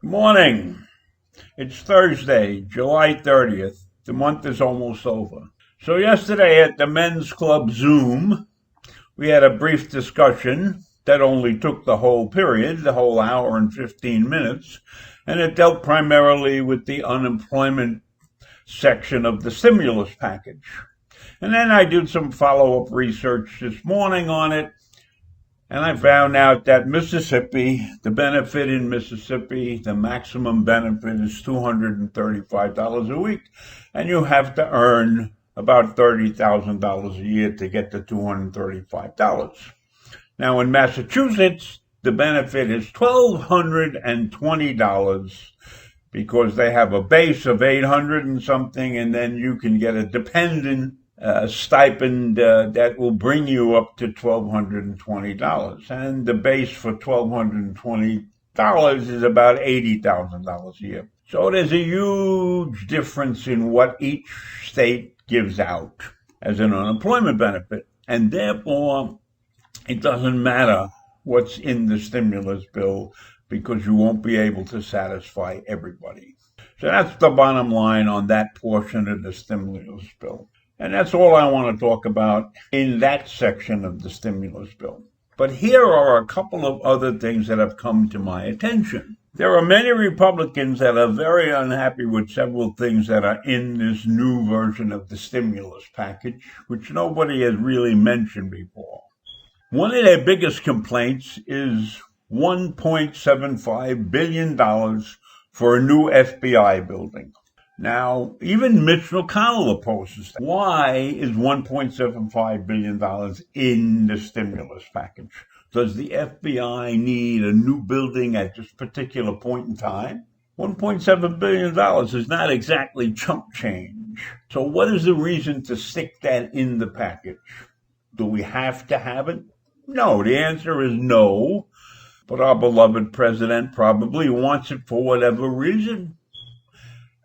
Morning. It's Thursday, July 30th. The month is almost over. So yesterday at the men's club Zoom, we had a brief discussion that only took the whole period, the whole hour and 15 minutes, and it dealt primarily with the unemployment section of the stimulus package. And then I did some follow-up research this morning on it, and I found out that Mississippi, the benefit in Mississippi, the maximum benefit is $235 a week, and you have to earn about $30,000 a year to get to $235. Now in Massachusetts, the benefit is $1,220 because they have a base of 800 and something, and then you can get a dependent stipend that will bring you up to $1,220. And the base for $1,220 is about $80,000 a year. So there's a huge difference in what each state gives out as an unemployment benefit. And therefore, it doesn't matter what's in the stimulus bill because you won't be able to satisfy everybody. So that's the bottom line on that portion of the stimulus bill. And that's all I want to talk about in that section of the stimulus bill. But here are a couple of other things that have come to my attention. There are many Republicans that are very unhappy with several things that are in this new version of the stimulus package, which nobody has really mentioned before. One of their biggest complaints is $1.75 billion for a new FBI building. Now, even Mitch McConnell opposes that. Why is $1.75 billion in the stimulus package? Does the FBI need a new building at this particular point in time? $1.7 billion is not exactly chump change. So what is the reason to stick that in the package? Do we have to have it? No, the answer is no. But our beloved president probably wants it for whatever reason.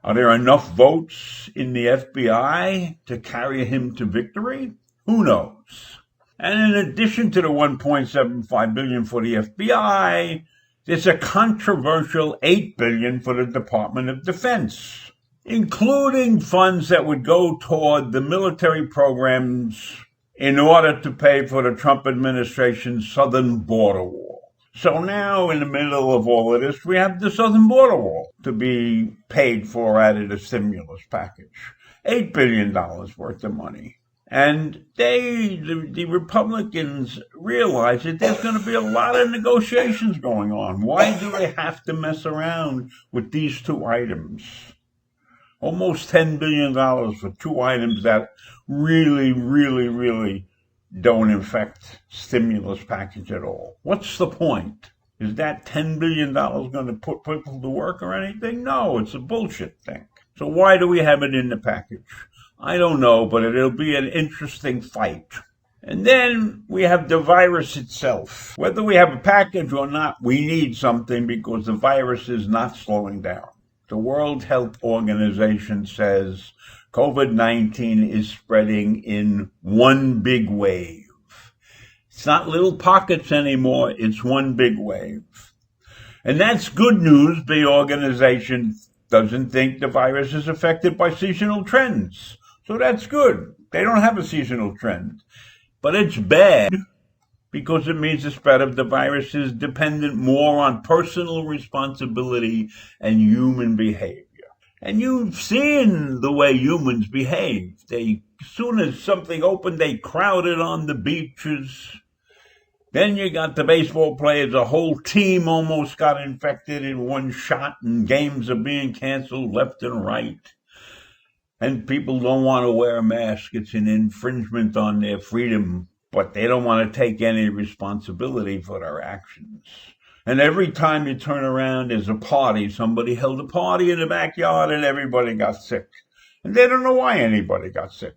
Are there enough votes in the FBI to carry him to victory? Who knows? And in addition to the $1.75 billion for the FBI, there's a controversial $8 billion for the Department of Defense, including funds that would go toward the military programs in order to pay for the Trump administration's southern border wall. So now, in the middle of all of this, we have the southern border wall to be paid for out of the stimulus package. $8 billion worth of money. And the Republicans realize that there's going to be a lot of negotiations going on. Why do they have to mess around with these two items? Almost $10 billion for two items that really don't affect stimulus package at all. What's the point? Is that $10 billion going to put people to work or anything? No, it's a bullshit thing. So why do we have it in the package? I don't know, but it'll be an interesting fight. And then we have the virus itself. Whether we have a package or not, we need something because the virus is not slowing down. The World Health Organization says COVID-19 is spreading in one big wave. It's not little pockets anymore, it's one big wave. And that's good news. The organization doesn't think the virus is affected by seasonal trends. So that's good. They don't have a seasonal trend. But it's bad because it means the spread of the virus is dependent more on personal responsibility and human behavior. And you've seen the way humans behave. As soon as something opened, they crowded on the beaches. Then you got the baseball players, a whole team almost got infected in one shot, and games are being canceled left and right. And people don't want to wear a mask. It's an infringement on their freedom, but they don't want to take any responsibility for their actions. And every time you turn around, there's a party. Somebody held a party in the backyard and everybody got sick. And they don't know why anybody got sick.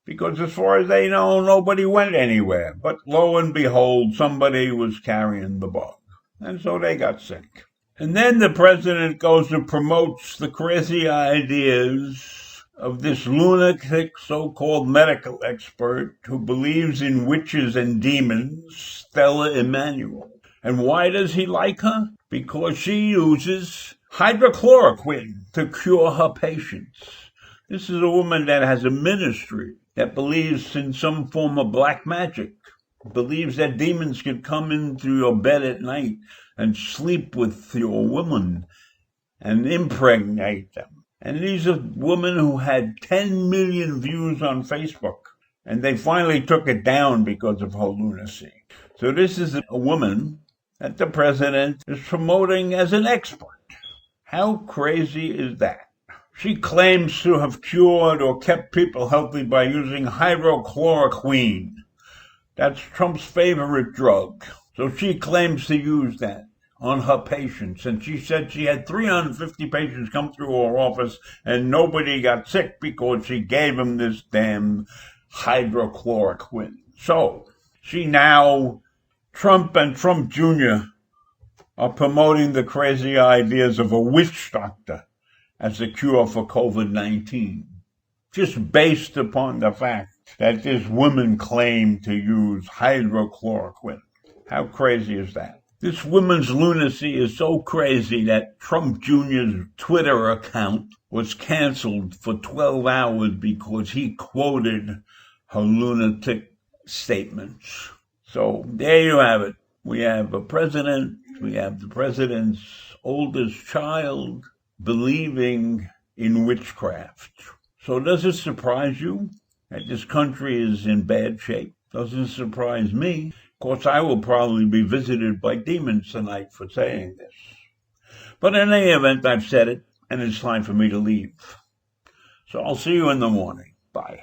Because as far as they know, nobody went anywhere. But lo and behold, somebody was carrying the bug. And so they got sick. And then the president goes and promotes the crazy ideas of this lunatic so-called medical expert who believes in witches and demons, Stella Emanuel. And why does he like her? Because she uses hydrochloroquine to cure her patients. This is a woman that has a ministry that believes in some form of black magic, believes that demons can come into your bed at night and sleep with your woman and impregnate them. And these are women who had 10 million views on Facebook, and they finally took it down because of her lunacy. So this is a woman that the president is promoting as an expert. How crazy is that? She claims to have cured or kept people healthy by using hydrochloroquine. That's Trump's favorite drug. So she claims to use that on her patients. And she said she had 350 patients come through her office and nobody got sick because she gave them this damn hydrochloroquine. So Trump and Trump Jr. are promoting the crazy ideas of a witch doctor as a cure for COVID-19, just based upon the fact that this woman claimed to use hydrochloroquine. How crazy is that? This woman's lunacy is so crazy that Trump Jr.'s Twitter account was canceled for 12 hours because he quoted her lunatic statements. So there you have it. We have a president, we have the president's oldest child believing in witchcraft. So does it surprise you that this country is in bad shape? Doesn't surprise me. Of course, I will probably be visited by demons tonight for saying this. But in any event, I've said it, and it's time for me to leave. So I'll see you in the morning. Bye.